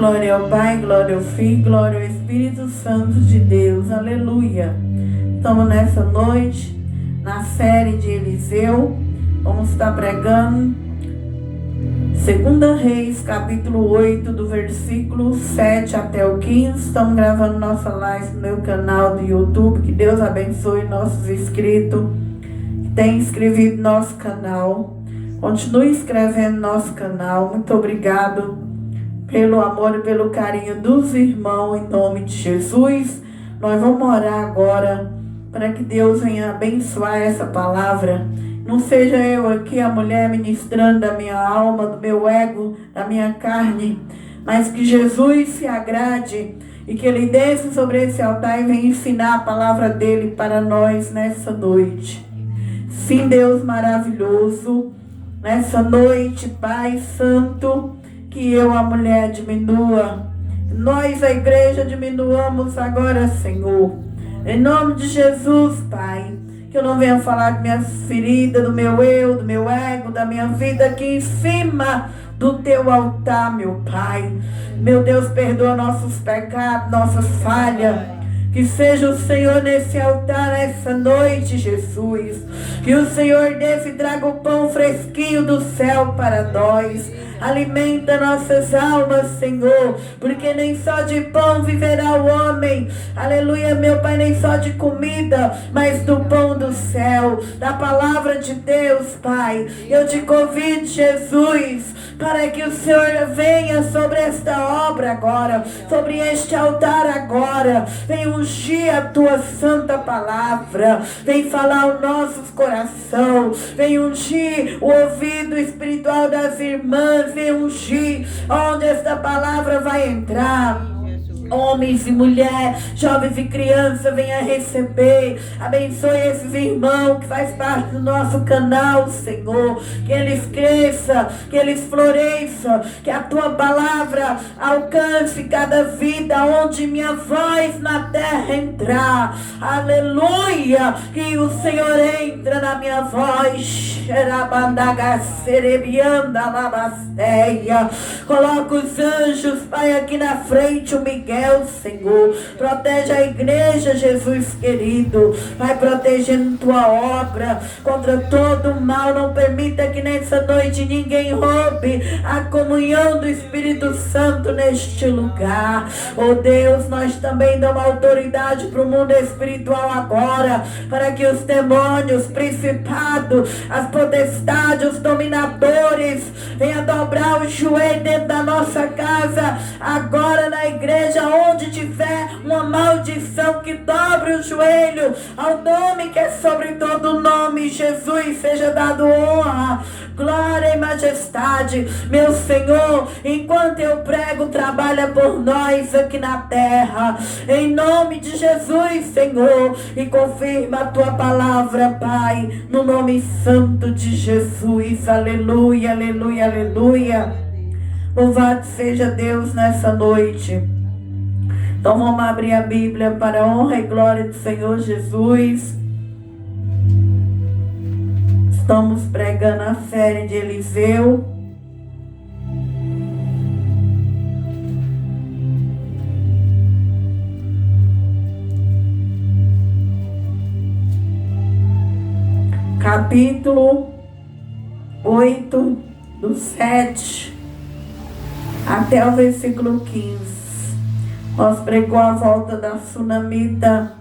Glória ao Pai, glória ao Filho, glória ao Espírito Santo de Deus. Aleluia. Estamos nessa noite, na série de Eliseu. Vamos estar pregando 2 Reis, capítulo 8, do versículo 7 até o 15. Estamos gravando nossa live no meu canal do YouTube. Que Deus abençoe nossos inscritos que têm inscrevido no nosso canal. Continue inscrevendo no nosso canal. Muito obrigado pelo amor e pelo carinho dos irmãos, em nome de Jesus. Nós vamos orar agora para que Deus venha abençoar essa palavra. Não seja eu aqui a mulher ministrando da minha alma, do meu ego, da minha carne, mas que Jesus se agrade e que Ele desça sobre esse altar e venha ensinar a palavra dEle para nós nessa noite. Sim, Deus maravilhoso, nessa noite, Pai Santo, que eu, a mulher, diminua. Nós, a igreja, diminuamos agora, Senhor. Em nome de Jesus, Pai. Que eu não venha falar de minhas feridas, do meu eu, do meu ego, da minha vida aqui em cima do Teu altar, meu Pai. Meu Deus, perdoa nossos pecados, nossas falhas. Que seja o Senhor nesse altar, nessa noite, Jesus. Que o Senhor desça e traga o pão fresquinho do céu para nós. Alimenta nossas almas, Senhor, porque nem só de pão viverá o homem. Aleluia, meu Pai, nem só de comida, mas do pão do céu, da palavra de Deus, Pai. Eu te convido, Jesus, para que o Senhor venha sobre esta obra agora, sobre este altar agora. Venha ungir a Tua santa palavra. Vem falar aos nossos corações. Vem ungir o ouvido espiritual das irmãs. Vem ungir onde esta palavra vai entrar. Homens e mulheres, jovens e crianças, venha receber. Abençoe esses irmãos que faz parte do nosso canal, Senhor. Que eles cresçam, que eles floresçam, que a Tua palavra alcance cada vida onde minha voz na terra entrar. Aleluia, que o Senhor entra na minha voz. Coloca os anjos, Pai, aqui na frente, o Miguel, Senhor. Protege a igreja, Jesus querido. Vai protegendo Tua obra contra todo o mal. Não permita que nessa noite ninguém roube a comunhão do Espírito Santo neste lugar. Oh Deus, nós também damos autoridade para o mundo espiritual agora, para que os demônios, principados, as potestades, os dominadores venham dobrar o joelho dentro da nossa casa, agora na igreja, onde tiver uma maldição, que dobre o joelho ao nome que é sobre todo nome. Jesus, seja dado honra, glória e majestade. Meu Senhor, enquanto eu prego, trabalha por nós aqui na terra, em nome de Jesus, Senhor, e confirma a Tua palavra, Pai, no nome santo de Jesus. Aleluia, aleluia, aleluia. Louvado seja Deus nessa noite. Então vamos abrir a Bíblia para a honra e glória do Senhor Jesus. Estamos pregando a série de Eliseu. Capítulo 8, do 7 até o versículo 15. Nós pregou a volta da Sunamita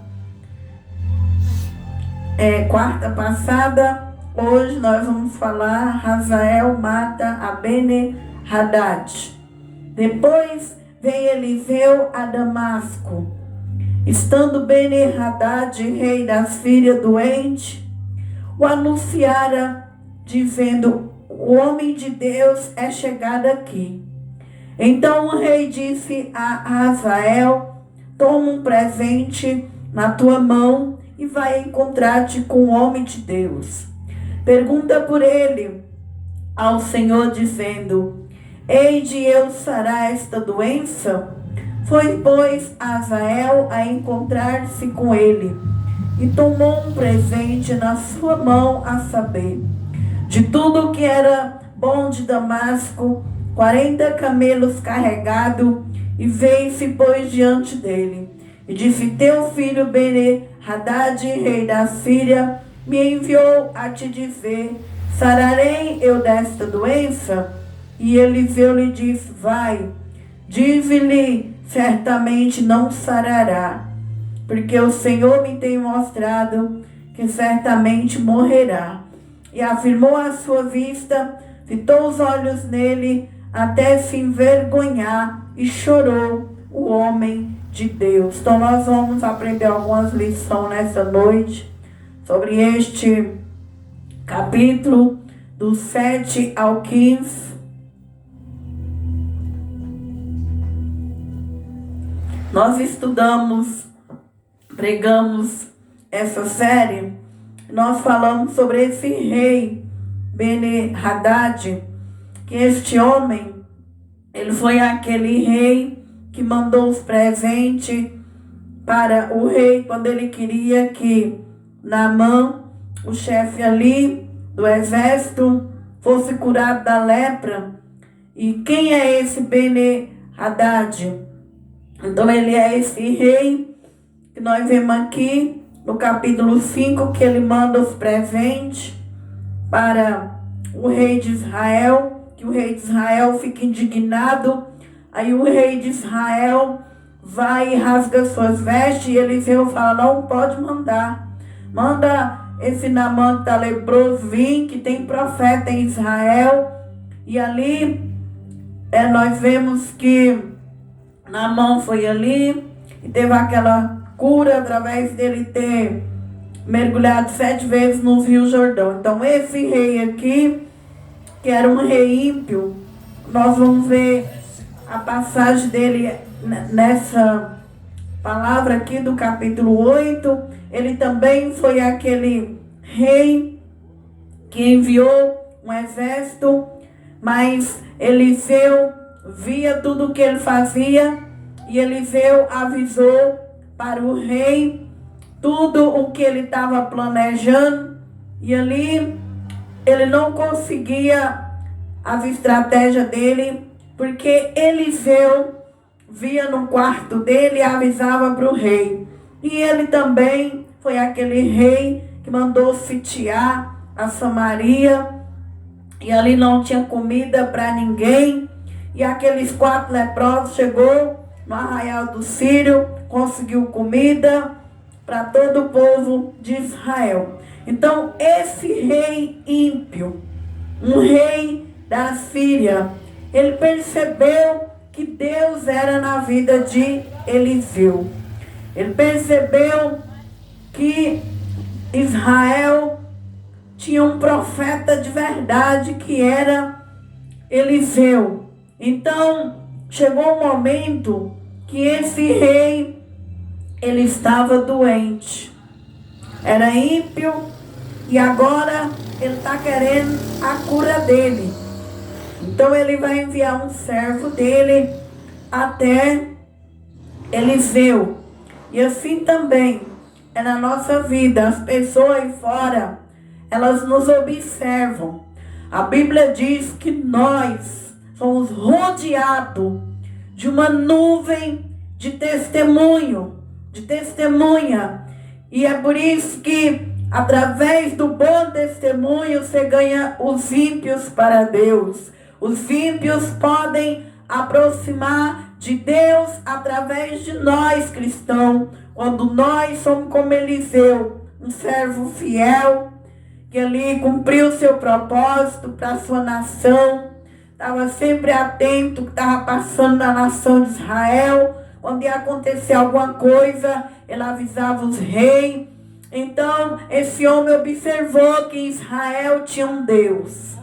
quarta passada. Hoje nós vamos falar: Hazael mata a Beni-Hadad. Depois veio Eliseu a Damasco. Estando Beni-Hadad, rei da Síria, doente, o anunciara, dizendo: o homem de Deus é chegado aqui. Então o rei disse a Hazael: toma um presente na tua mão e vai encontrar-te com o homem de Deus. Pergunta por ele ao Senhor, dizendo: hei de eu sarar esta doença? Foi, pois, Hazael a encontrar-se com ele, e tomou um presente na sua mão, a saber, de tudo o que era bom de Damasco, 40 camelos carregados e veio e se pôs diante dele. E disse: Teu filho Ben-Hadad, rei da Síria, me enviou a te dizer: sararei eu desta doença? E Eliseu lhe disse: vai, dize-lhe, certamente não sarará, porque o Senhor me tem mostrado que certamente morrerá. E afirmou à sua vista, fitou os olhos nele, até se envergonhar, e chorou o homem de Deus. Então nós vamos aprender algumas lições nessa noite sobre este capítulo do 7 ao 15. Nós estudamos, pregamos essa série, nós falamos sobre esse rei Ben-Hadad, que este homem, ele foi aquele rei que mandou os presentes para o rei quando ele queria que Naamã, o chefe ali do exército, fosse curado da lepra. E quem é esse Ben-Hadad? Então ele é esse rei que nós vemos aqui no capítulo 5, que ele manda os presentes para o rei de Israel, que o rei de Israel fica indignado. Aí o rei de Israel vai e rasga suas vestes, e Eliseu fala: não pode mandar. Manda esse Naamã que está leproso vir, que tem profeta em Israel. E ali nós vemos que Naamã foi ali e teve aquela cura através dele ter mergulhado 7 vezes no Rio Jordão. Então esse rei aqui, que era um rei ímpio, nós vamos ver a passagem dele nessa palavra aqui do capítulo 8. Ele também foi aquele rei que enviou um exército, mas Eliseu via tudo o que ele fazia, e Eliseu avisou para o rei tudo o que ele estava planejando, e ali ele não conseguia as estratégias dele, porque Eliseu via no quarto dele e avisava para o rei. E ele também foi aquele rei que mandou sitiar a Samaria, e ali não tinha comida para ninguém. E aqueles 4 leprosos chegou no arraial do Sírio, conseguiu comida para todo o povo de Israel. Então esse rei ímpio, um rei da Síria, ele percebeu que Deus era na vida de Eliseu. Ele percebeu que Israel tinha um profeta de verdade, que era Eliseu. Então chegou um momento que esse rei, ele estava doente, era ímpio, e agora ele está querendo a cura dele. Então ele vai enviar um servo dele até Eliseu. E assim também é na nossa vida. As pessoas aí fora, elas nos observam. A Bíblia diz que nós somos rodeados de uma nuvem de testemunho, de testemunha. E é por isso que através do bom testemunho você ganha os ímpios para Deus. Os ímpios podem aproximar de Deus através de nós cristãos, quando nós somos como Eliseu, um servo fiel, que ali cumpriu o seu propósito para a sua nação, estava sempre atento ao que estava passando na nação de Israel. Quando ia acontecer alguma coisa, ele avisava os reis. Então esse homem observou que Israel tinha um Deus.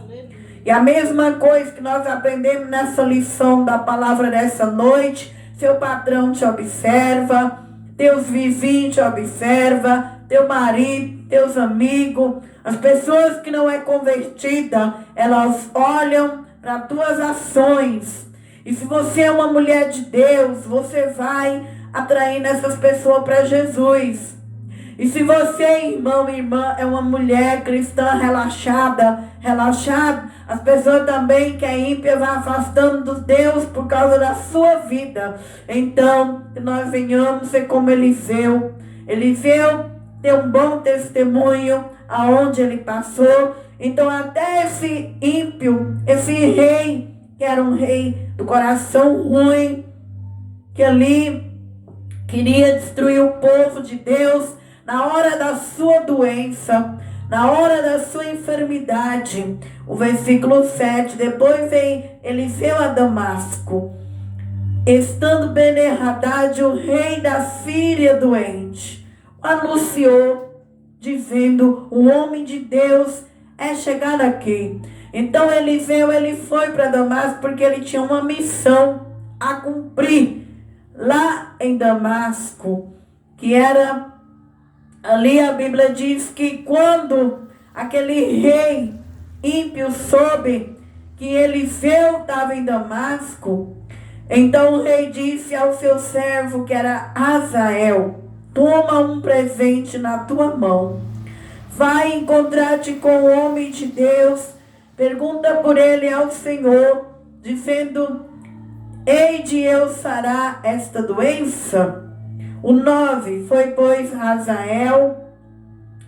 E a mesma coisa que nós aprendemos nessa lição da palavra dessa noite: seu patrão te observa, teus vizinhos te observam, teu marido, teus amigos, as pessoas que não é convertida, elas olham para tuas ações. E se você é uma mulher de Deus, você vai atraindo essas pessoas para Jesus. E se você, irmão e irmã, é uma mulher cristã relaxada, as pessoas também que é ímpia vai afastando de Deus por causa da sua vida. Então, que nós venhamos ser como Eliseu. Eliseu tem um bom testemunho aonde ele passou. Então, até esse ímpio, esse rei, que era um rei do coração ruim, que ali queria destruir o povo de Deus, na hora da sua doença, na hora da sua enfermidade. O versículo 7, depois vem Eliseu a Damasco, estando Ben-Hadad, o rei da Síria, doente, anunciou, dizendo: o homem de Deus é chegado aqui. Então Eliseu, ele foi para Damasco porque ele tinha uma missão a cumprir lá em Damasco, que era ali. A Bíblia diz que quando aquele rei ímpio soube que Eliseu estava em Damasco, então o rei disse ao seu servo, que era Azael: toma um presente na tua mão, vai encontrar-te com o homem de Deus, pergunta por ele ao Senhor, dizendo: hei de eu sarar esta doença? O 9, foi pois Azael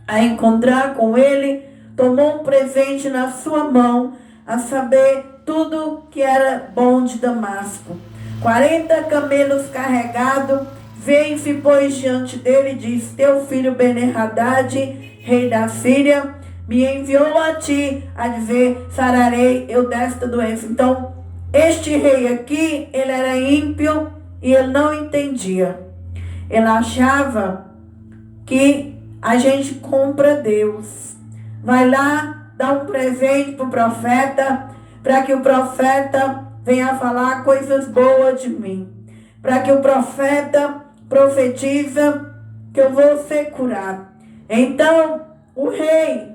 a encontrar com ele, tomou um presente na sua mão, a saber, tudo que era bom de Damasco. 40 camelos carregados, veio-se, pois, diante dele e disse: teu filho Ben-Hadad, rei da Síria, me enviou a ti a dizer: sararei eu desta doença. Então, este rei aqui, ele era ímpio e ele não entendia. Ele achava que a gente compra Deus. Vai lá, dá um presente para o profeta, para que o profeta venha falar coisas boas de mim. Para que o profeta profetiza que eu vou ser curado. Então, o rei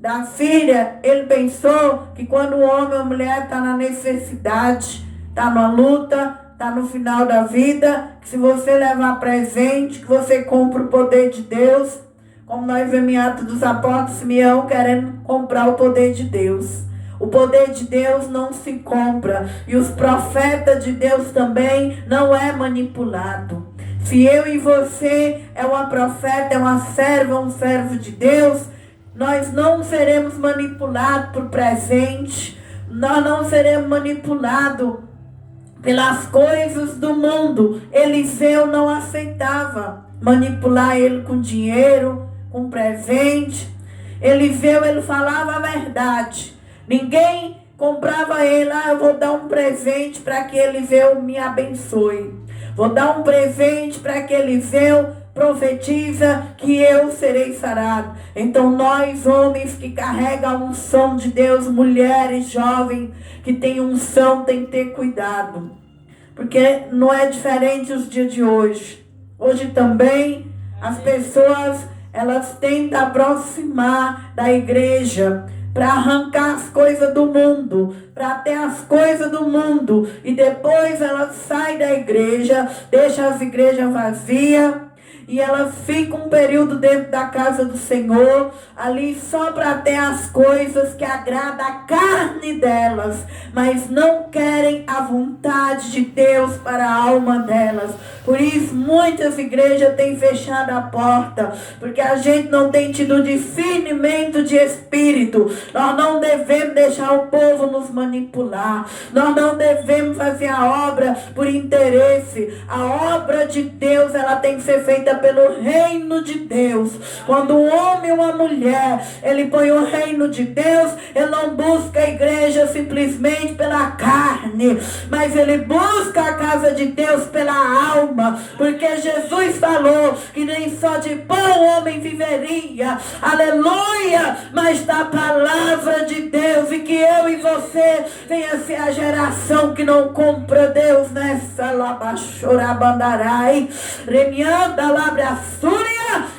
da Síria, ele pensou que quando o homem ou a mulher está na necessidade, está na luta, está no final da vida, que se você levar presente, que você compra o poder de Deus, como nós vemos em Atos dos Apóstolos, Simeão querendo comprar o poder de Deus. O poder de Deus não se compra, e os profetas de Deus também não é manipulado. Se eu e você é uma profeta, é uma serva, um servo de Deus, nós não seremos manipulados por presente, nós não seremos manipulados pelas coisas do mundo. Eliseu não aceitava manipular ele com dinheiro, com presente. Eliseu, ele falava a verdade. Ninguém comprava ele: eu vou dar um presente para que Eliseu me abençoe. Vou dar um presente para que Eliseu profetiza que eu serei sarado. Então nós, homens que carregam a unção de Deus, mulheres, jovens que têm unção, tem que ter cuidado. Porque não é diferente os dias de hoje. Hoje também as pessoas, elas tentam aproximar da igreja para arrancar as coisas do mundo, para ter as coisas do mundo, e depois elas saem da igreja, deixam as igrejas vazias, e elas ficam um período dentro da casa do Senhor, ali só para ter as coisas que agradam a carne delas, mas não querem a vontade de Deus para a alma delas. Por isso muitas igrejas têm fechado a porta, porque a gente não tem tido discernimento de espírito. Nós não devemos deixar o povo nos manipular, nós não devemos fazer a obra por interesse. A obra de Deus, ela tem que ser feita pelo reino de Deus. Quando um homem ou uma mulher, ele põe o reino de Deus, ele não busca a igreja simplesmente pela carne, mas ele busca a casa de Deus pela alma, porque Jesus falou que nem só de pão o homem viveria, aleluia, mas da palavra de Deus. E que eu e você venha ser a geração que não compra Deus nessa labachorabandarai, remianda labraçúria.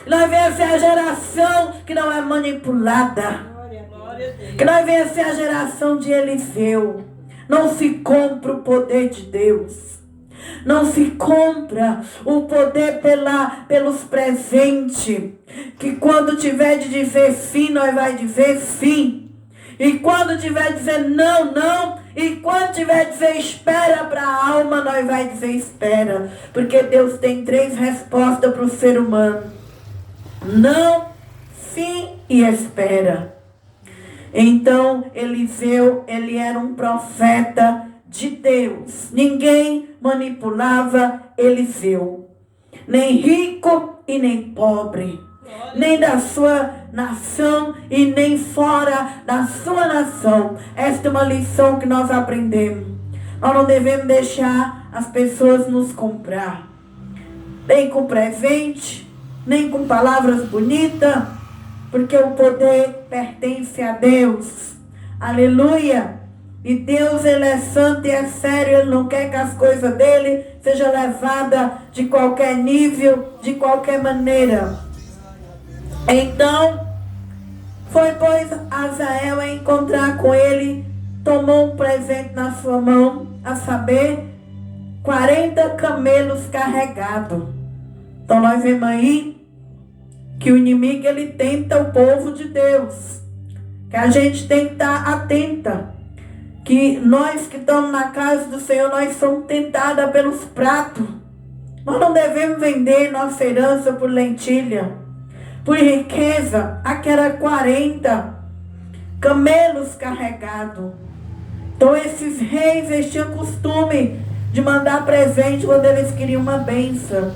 Nós venha ser a geração que não é manipulada, que nós venha ser a geração de Eliseu. Não se compra o poder de Deus. Não se compra o poder pelos presentes. Que quando tiver de dizer sim, nós vai dizer sim. E quando tiver de dizer não, não. E quando tiver de dizer espera para a alma, nós vai dizer espera. Porque Deus tem 3 respostas para o ser humano: não, sim e espera. Então, Eliseu, ele era um profeta de Deus. Ninguém manipulava Eliseu. Nem rico e nem pobre. Nem da sua nação e nem fora da sua nação. Esta é uma lição que nós aprendemos. Nós não devemos deixar as pessoas nos comprar. Nem com presente, nem com palavras bonitas. Porque o poder pertence a Deus. Aleluia. E Deus, ele é santo e é sério. Ele não quer que as coisas dele sejam levadas de qualquer nível, de qualquer maneira. Então, foi pois Azael a encontrar com ele, tomou um presente na sua mão, a saber, 40 camelos carregados. Então nós vemos aí que o inimigo, ele tenta o povo de Deus. Que a gente tem que estar atenta. Que nós que estamos na casa do Senhor, nós somos tentados pelos pratos. Nós não devemos vender nossa herança por lentilha, por riqueza. Aquela 40 camelos carregados. Então esses reis, eles tinham costume de mandar presente quando eles queriam uma bênção.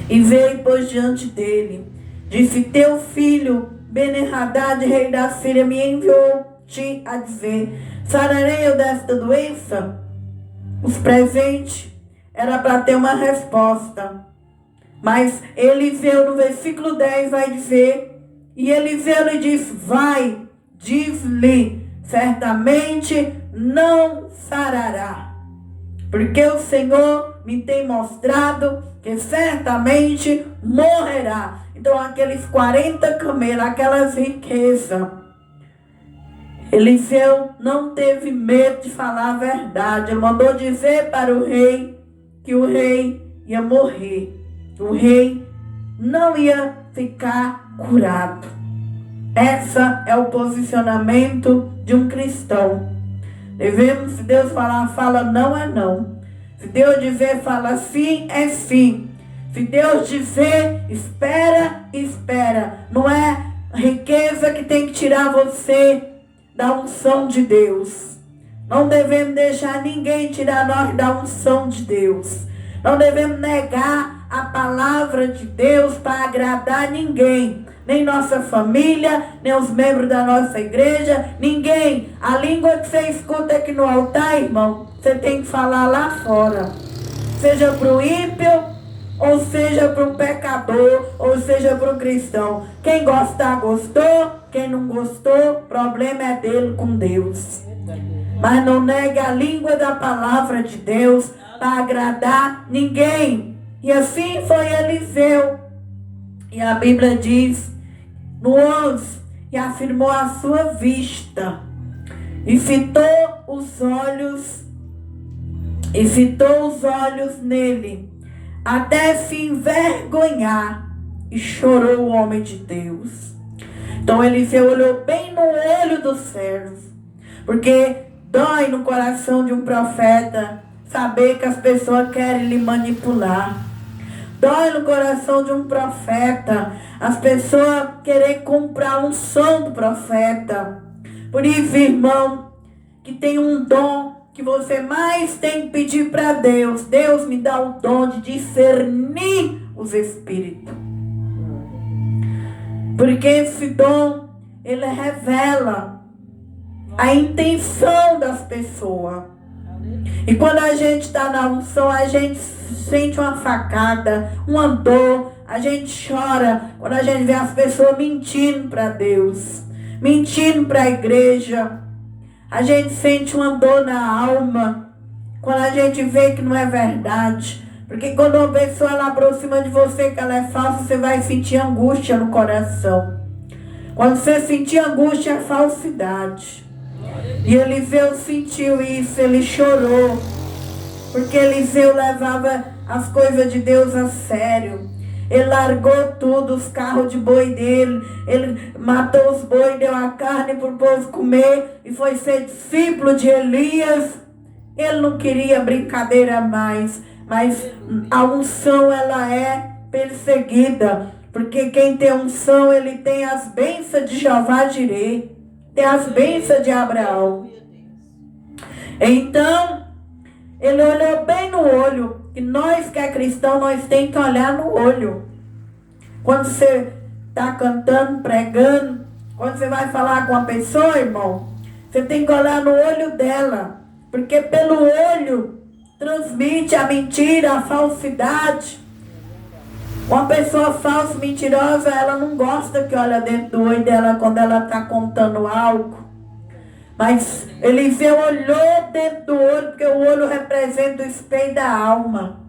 E veio, pois, diante dele. Disse: teu filho Ben-Hadad, rei da Síria, me enviou-te a dizer: sararei eu desta doença? Os presentes era para ter uma resposta. Mas Eliseu, no versículo 10, vai dizer: e Eliseu lhe disse: vai, diz-lhe, certamente não sarará. Porque o Senhor me tem mostrado que certamente morrerá. Então aqueles 40 camelos, aquelas riquezas, Eliseu não teve medo de falar a verdade. Ele mandou dizer para o rei que o rei ia morrer. O rei não ia ficar curado. Esse é o posicionamento de um cristão. Devemos, se Deus falar, fala não, é não. Se Deus dizer, fala sim, é sim. Se Deus dizer, espera, espera. Não é riqueza que tem que tirar você da unção de Deus. Não devemos deixar ninguém tirar nós da unção de Deus. Não devemos negar a palavra de Deus para agradar ninguém. Nem nossa família, nem os membros da nossa igreja, ninguém. A língua que você escuta aqui no altar, irmão, você tem que falar lá fora. Seja para o ímpio, ou seja para um pecador, ou seja para um cristão. Quem gostar, gostou. Quem não gostou, o problema é dele com Deus. Mas não negue a língua da palavra de Deus para agradar ninguém. E assim foi Eliseu. E a Bíblia diz no 11, e afirmou a sua vista, e fitou os olhos nele, até se envergonhar, e chorou o homem de Deus. Então Eliseu olhou bem no olho do servo, porque dói no coração de um profeta saber que as pessoas querem lhe manipular. Dói no coração de um profeta as pessoas querer comprar um som do profeta. Por isso, irmão, que tem um dom que você mais tem que pedir para Deus. Deus me dá o dom de discernir os espíritos. Porque esse dom, ele revela a intenção das pessoas. E quando a gente está na unção, a gente sente uma facada, uma dor, a gente chora quando a gente vê as pessoas mentindo para Deus, mentindo para a igreja. A gente sente uma dor na alma quando a gente vê que não é verdade. Porque quando uma pessoa ela aproxima de você que ela é falsa, você vai sentir angústia no coração. Quando você sentir angústia, é falsidade. E Eliseu sentiu isso, ele chorou. porque Eliseu levava as coisas de Deus a sério. Ele largou tudo, os carros de boi dele, ele matou os bois, deu a carne para o povo comer e foi ser discípulo de Elias. Ele não queria brincadeira mais, mas a unção ela é perseguida, porque quem tem unção, ele tem as bênçãos de Jeová Jireh, tem as bênçãos de Abraão. Então, ele olhou bem no olho. E nós que é cristão, nós temos que olhar no olho. Quando você está cantando, pregando, quando você vai falar com a pessoa, irmão, você tem que olhar no olho dela. Porque pelo olho transmite a mentira, a falsidade. Uma pessoa falsa, mentirosa, ela não gosta que olha dentro do olho dela quando ela está contando algo. Mas Eliseu olhou dentro do olho, porque o olho representa o espelho da alma.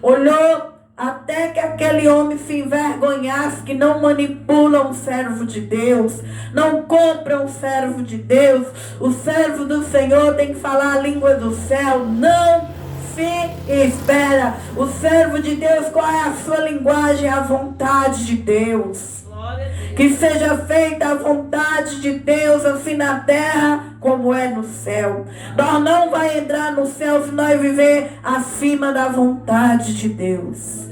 Olhou até que aquele homem se envergonhasse, que não manipula um servo de Deus, não compra um servo de Deus. O servo do Senhor tem que falar a língua do céu, não se espera. O servo de Deus, qual é a sua linguagem? A vontade de Deus. Que seja feita a vontade de Deus, assim na terra como é no céu. Nós não vamos entrar no céu se nós viver acima da vontade de Deus.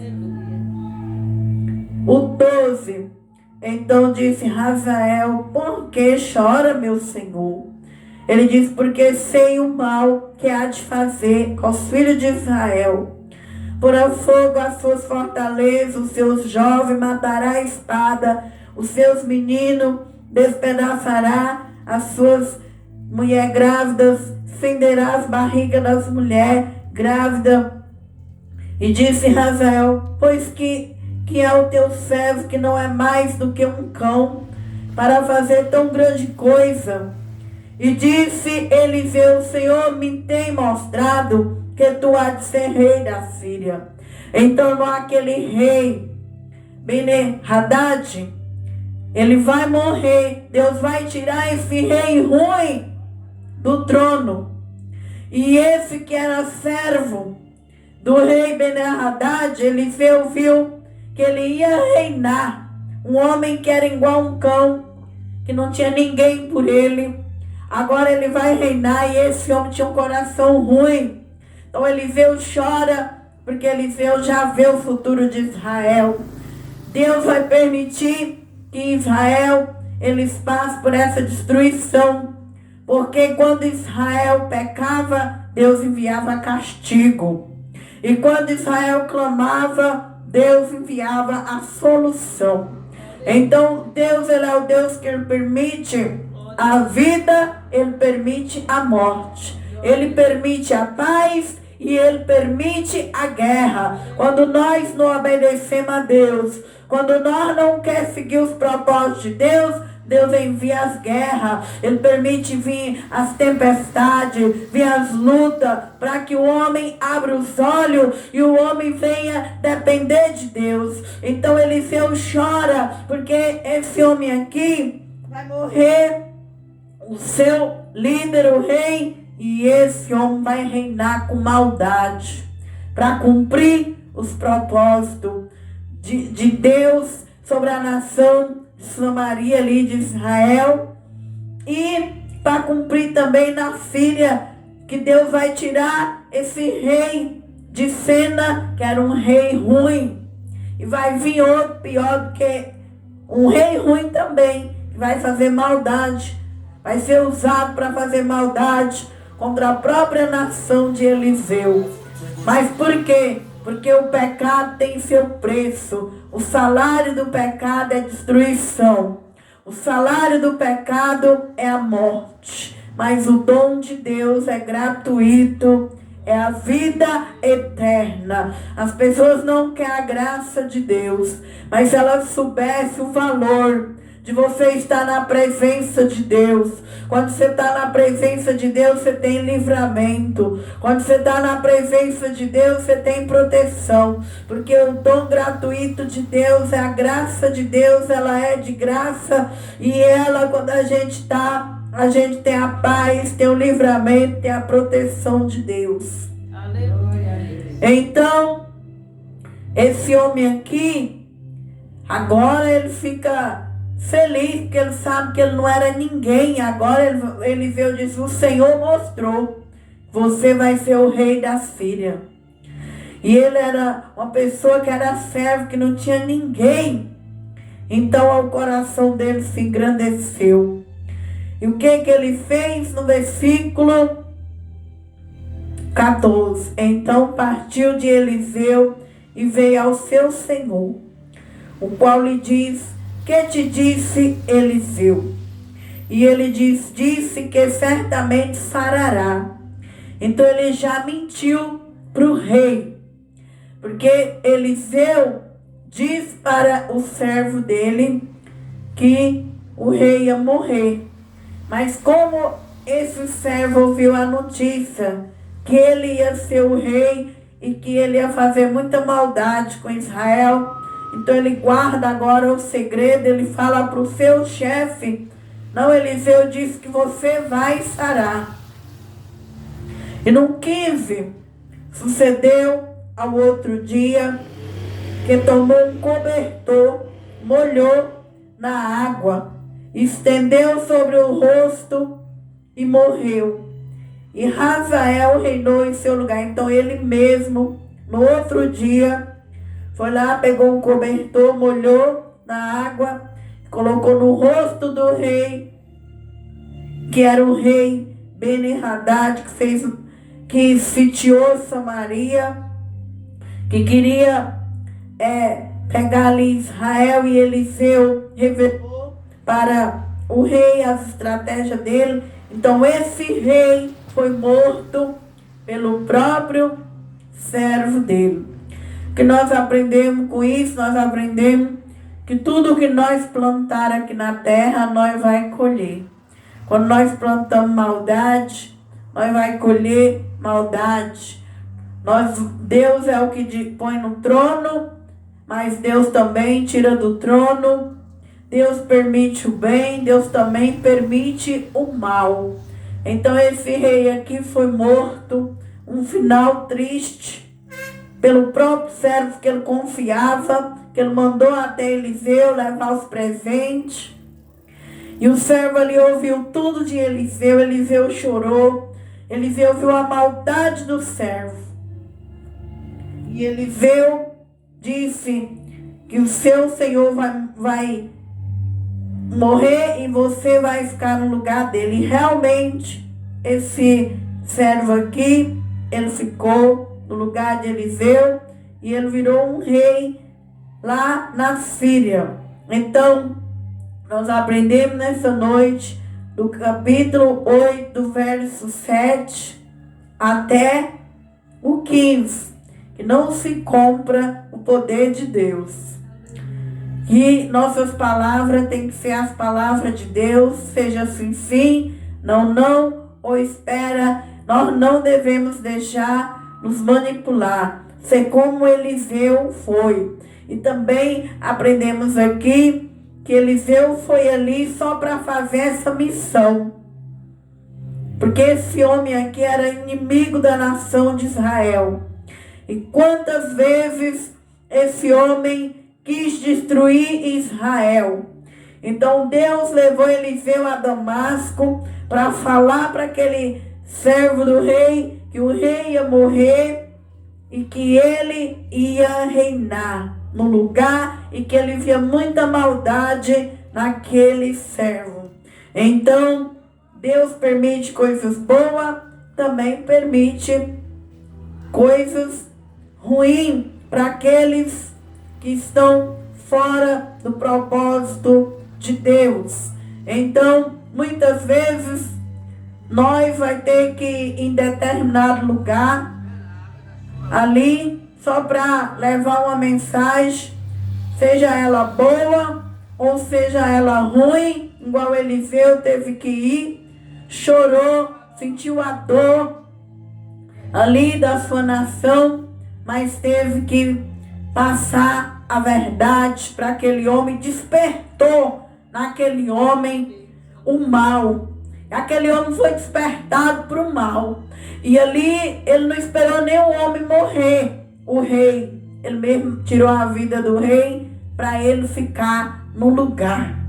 O 12. Então disse Hazael: por que chora, meu senhor? Ele disse: porque sei o mal que há de fazer aos filhos de Israel. Porá fogo as suas fortalezas, os seus jovens matará a espada, os seus meninos despedaçará, as suas mulheres grávidas fenderá as barrigas das mulheres grávidas. E disse Hazael: pois que é o teu servo, que não é mais do que um cão, para fazer tão grande coisa. E disse Eliseu: o Senhor me tem mostrado que tu há de ser rei da Síria. Então aquele rei Ben-Hadad, ele vai morrer. Deus vai tirar esse rei ruim do trono. E esse que era servo do rei Ben-Hadad, Eliseu viu que ele ia reinar. Um homem que era igual um cão, que não tinha ninguém por ele. Agora ele vai reinar, e esse homem tinha um coração ruim. Então Eliseu chora, porque Eliseu já vê o futuro de Israel. Deus vai permitir que Israel, eles passem por essa destruição. Porque quando Israel pecava, Deus enviava castigo. E quando Israel clamava, Deus enviava a solução. Então Deus, ele é o Deus que ele permite a vida, ele permite a morte. Ele permite a paz e ele permite a guerra. Quando nós não obedecemos a Deus, quando nós não queremos seguir os propósitos de Deus, Deus envia as guerras. Ele permite vir as tempestades, vir as lutas, para que o homem abra os olhos e o homem venha depender de Deus. Então Eliseu chora, porque esse homem aqui vai morrer, o seu líder, o rei, e esse homem vai reinar com maldade, para cumprir os propósitos de Deus sobre a nação de Samaria ali de Israel, e para cumprir também na Síria, que Deus vai tirar esse rei de cena, que era um rei ruim, e vai vir outro pior do que um rei ruim também, que vai fazer maldade, vai ser usado para fazer maldade contra a própria nação de Eliseu. Mas por quê? Porque o pecado tem seu preço. O salário do pecado é destruição. O salário do pecado é a morte. Mas o dom de Deus é gratuito. É a vida eterna. As pessoas não querem a graça de Deus. Mas se elas soubessem o valor de você estar na presença de Deus. Quando você está na presença de Deus, você tem livramento. Quando você está na presença de Deus, você tem proteção. Porque o dom gratuito de Deus é a graça de Deus, ela é de graça. E ela, quando a gente está, a gente tem a paz, tem o livramento, tem a proteção de Deus. Aleluia. Então, esse homem aqui, agora ele fica feliz, porque ele sabe que ele não era ninguém. Agora ele veio e disse: o Senhor mostrou, você vai ser o rei da Síria. E ele era uma pessoa que era servo, que não tinha ninguém. Então o coração dele se engrandeceu. E o que ele fez no versículo 14? Então partiu de Eliseu e veio ao seu senhor, o qual lhe diz: que te disse Eliseu? E ele disse que certamente sarará. Então ele já mentiu para o rei, porque Eliseu diz para o servo dele que o rei ia morrer. Mas como esse servo ouviu a notícia que ele ia ser o rei e que ele ia fazer muita maldade com Israel, então ele guarda agora o segredo. Ele fala para o seu chefe: não, Eliseu disse que você vai sarar. E no 15, sucedeu ao outro dia que tomou um cobertor, molhou na água, estendeu sobre o rosto e morreu. E Hazael reinou em seu lugar. Então ele mesmo, no outro dia, foi lá, pegou um cobertor, molhou na água, colocou no rosto do rei, que era o rei Ben-Hadad, que sitiou Samaria, que queria pegar ali Israel. E Eliseu revelou para o rei as estratégias dele. Então esse rei foi morto pelo próprio servo dele. O que nós aprendemos com isso? Nós aprendemos que tudo que nós plantar aqui na terra, nós vai colher. Quando nós plantamos maldade, nós vai colher maldade. Deus é o que põe no trono, mas Deus também tira do trono. Deus permite o bem, Deus também permite o mal. Então esse rei aqui foi morto, um final triste, pelo próprio servo que ele confiava, que ele mandou até Eliseu levar os presentes. E o servo ali ouviu tudo de Eliseu. Eliseu chorou. Eliseu viu a maldade do servo. E Eliseu disse que o seu senhor vai morrer e você vai ficar no lugar dele. E realmente, esse servo aqui, ele ficou no lugar de Eliseu e ele virou um rei lá na Síria. Então, nós aprendemos nessa noite, do capítulo 8, do verso 7 até o 15, que não se compra o poder de Deus. Que nossas palavras têm que ser as palavras de Deus, seja assim sim, não, não, ou espera. Nós não devemos deixar nos manipular, ser como Eliseu foi. E também aprendemos aqui que Eliseu foi ali só para fazer essa missão, porque esse homem aqui era inimigo da nação de Israel. E quantas vezes esse homem quis destruir Israel. Então Deus levou Eliseu a Damasco para falar para aquele servo do rei que o rei ia morrer e que ele ia reinar no lugar, e que ele via muita maldade naquele servo. Então Deus permite coisas boas, também permite coisas ruins para aqueles que estão fora do propósito de Deus. Então, muitas vezes, nós vamos ter que ir em determinado lugar, ali, só para levar uma mensagem, seja ela boa ou seja ela ruim, igual Eliseu teve que ir, chorou, sentiu a dor ali da sua nação, mas teve que passar a verdade para aquele homem. Despertou naquele homem o mal. Aquele homem foi despertado para o mal. E ali ele não esperou nem o homem morrer. O rei, ele mesmo tirou a vida do rei para ele ficar no lugar.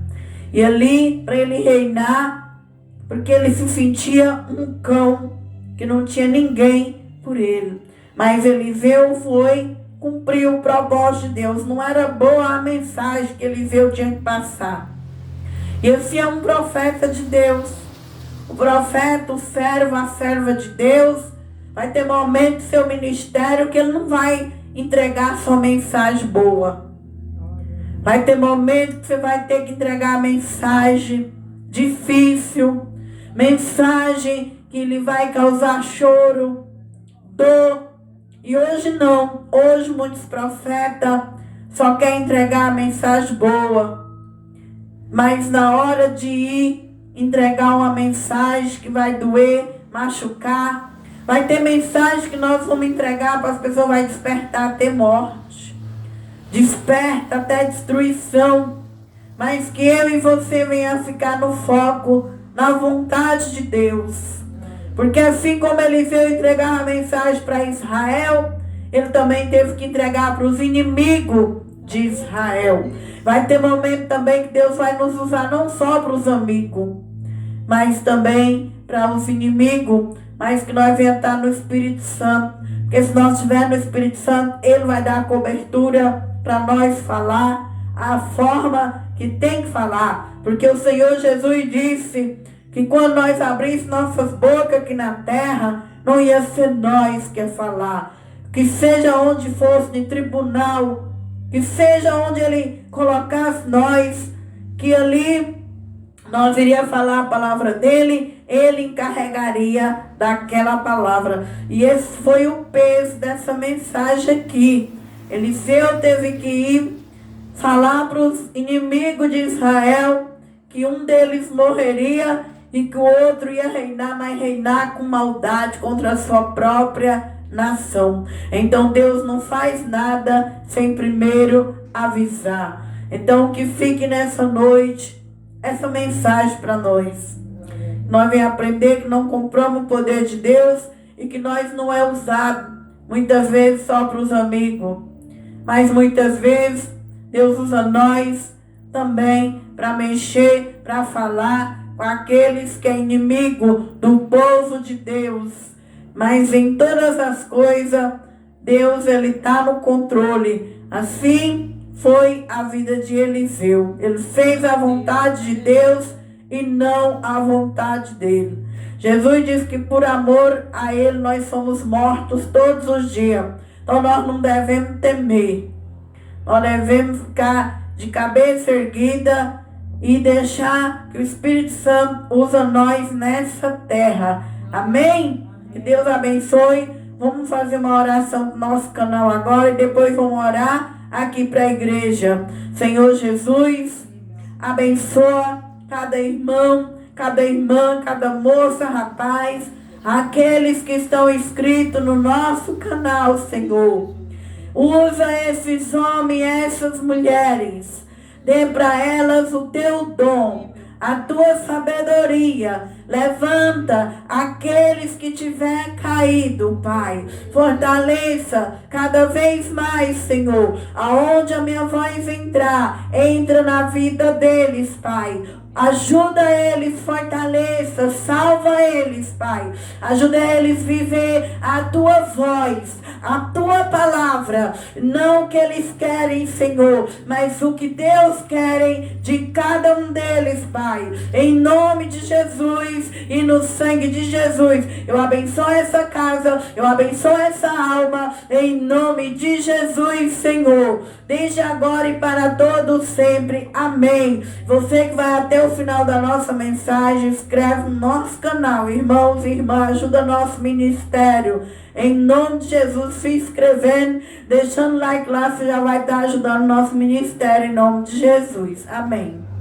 E ali, para ele reinar, porque ele se sentia um cão, que não tinha ninguém por ele. Mas Eliseu foi cumprir o propósito de Deus. Não era boa a mensagem que Eliseu tinha que passar. E esse é um profeta de Deus. O profeta, o servo, a serva de Deus, vai ter momentos no seu ministério que ele não vai entregar sua mensagem boa. Vai ter momentos que você vai ter que entregar a mensagem difícil, mensagem que lhe vai causar choro, dor. E hoje não. Hoje muitos profetas só querem entregar a mensagem boa. Mas na hora de ir entregar uma mensagem que vai doer, machucar, vai ter mensagem que nós vamos entregar para as pessoas, vai despertar até morte. Desperta até destruição. Mas que eu e você venha ficar no foco, na vontade de Deus. Porque assim como Eliseu entregava a mensagem para Israel, ele também teve que entregar para os inimigos de Israel. Vai ter momento também que Deus vai nos usar não só para os amigos, mas também para os inimigos, mas que nós venhamos estar no Espírito Santo. Porque se nós estivermos no Espírito Santo, Ele vai dar a cobertura para nós falar a forma que tem que falar. Porque o Senhor Jesus disse que quando nós abríssemos nossas bocas aqui na terra, não ia ser nós que ia falar. Que seja onde fosse, em tribunal, que seja onde Ele colocasse nós, que ali nós iríamos falar a palavra dEle, Ele encarregaria daquela palavra. E esse foi o peso dessa mensagem aqui. Eliseu teve que ir falar para os inimigos de Israel que um deles morreria e que o outro ia reinar, mas reinar com maldade contra a sua própria nação. Então Deus não faz nada sem primeiro avisar. Então que fique nessa noite essa mensagem para nós. Nós vamos aprender que não compramos o poder de Deus e que nós não é usado muitas vezes só para os amigos, mas muitas vezes Deus usa nós também para mexer, para falar com aqueles que é inimigo do povo de Deus. Mas em todas as coisas, Deus ele está no controle. Assim foi a vida de Eliseu. Ele fez a vontade de Deus e não a vontade dele. Jesus disse que por amor a Ele nós somos mortos todos os dias. Então nós não devemos temer. Nós devemos ficar de cabeça erguida e deixar que o Espírito Santo usa nós nessa terra. Amém? Que Deus abençoe. Vamos fazer uma oração para o nosso canal agora e depois vamos orar aqui para a igreja. Senhor Jesus, abençoa cada irmão, cada irmã, cada moça, rapaz, aqueles que estão inscritos no nosso canal, Senhor. Usa esses homens e essas mulheres. Dê para elas o teu dom, a tua sabedoria. Levanta aqueles que tiver caído, Pai. Fortaleça cada vez mais, Senhor. Aonde a minha voz entrar, entra na vida deles, Pai. Ajuda eles, fortaleça, salva eles, Pai. Ajuda eles a viver a tua voz, a tua palavra. Não o que eles querem, Senhor, mas o que Deus quer de cada um deles, Pai. Em nome de Jesus e no sangue de Jesus, eu abençoo essa casa, eu abençoo essa alma, em nome de Jesus, Senhor. Desde agora e para todos sempre. Amém. Você que vai até o final da nossa mensagem, inscreve no nosso canal, irmãos e irmãs, ajuda nosso ministério. Em nome de Jesus, se inscrevendo, deixando like lá, você já vai estar ajudando nosso ministério em nome de Jesus. Amém.